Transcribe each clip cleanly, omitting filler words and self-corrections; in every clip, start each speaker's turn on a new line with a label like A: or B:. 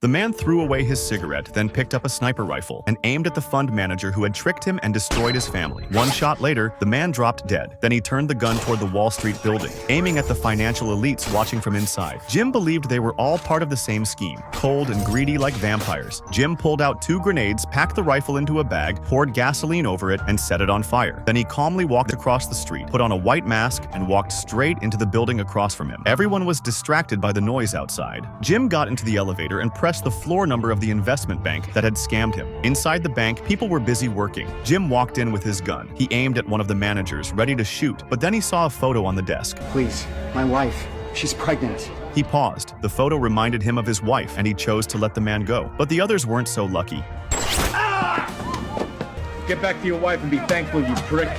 A: The man threw away his cigarette, then picked up a sniper rifle and aimed at the fund manager who had tricked him and destroyed his family. One shot later, the man dropped dead. Then he turned the gun toward the Wall Street building, aiming at the financial elites watching from inside. Jim believed they were all part of the same scheme, cold and greedy like vampires. Jim pulled out 2 grenades, packed the rifle into a bag, poured gasoline over it, and set it on fire. Then he calmly walked across the street, put on a white mask, and walked straight into the building across from him. Everyone was distracted by the noise outside. Jim got into the elevator and pressed the floor number of the investment bank that had scammed him. Inside the bank, people were busy working. Jim walked in with his gun. He aimed at one of the managers, ready to shoot, but then he saw a photo on the desk.
B: Please, my wife. She's pregnant.
A: He paused. The photo reminded him of his wife, and he chose to let the man go. But the others weren't so lucky.
C: Get back to your wife and be thankful, you prick.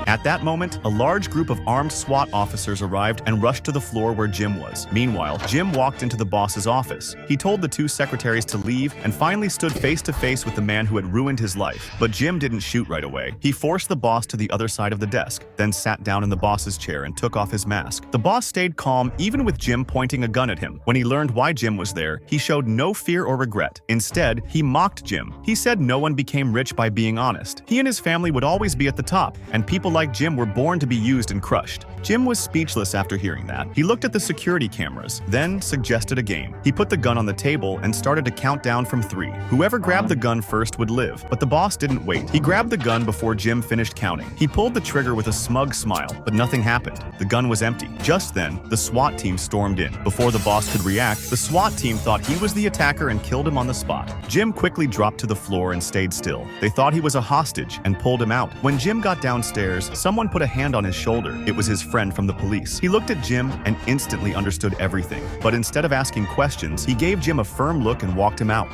A: At that moment, a large group of armed SWAT officers arrived and rushed to the floor where Jim was. Meanwhile, Jim walked into the boss's office. He told the 2 secretaries to leave and finally stood face to face with the man who had ruined his life. But Jim didn't shoot right away. He forced the boss to the other side of the desk, then sat down in the boss's chair and took off his mask. The boss stayed calm even with Jim pointing a gun at him. When he learned why Jim was there, he showed no fear or regret. Instead, he mocked Jim. He said no one became rich by being honest. He and his family would always be at the top, and people like Jim were born to be used and crushed. Jim was speechless after hearing that. He looked at the security cameras, then suggested a game. He put the gun on the table and started to count down from 3. Whoever grabbed the gun first would live, but the boss didn't wait. He grabbed the gun before Jim finished counting. He pulled the trigger with a smug smile, but nothing happened. The gun was empty. Just then, the SWAT team stormed in. Before the boss could react, the SWAT team thought he was the attacker and killed him on the spot. Jim quickly dropped to the floor and stayed still. They thought he was a hostage and pulled him out. When Jim got downstairs, someone put a hand on his shoulder. It was his friend from the police. He looked at Jim and instantly understood everything. But instead of asking questions, he gave Jim a firm look and walked him out.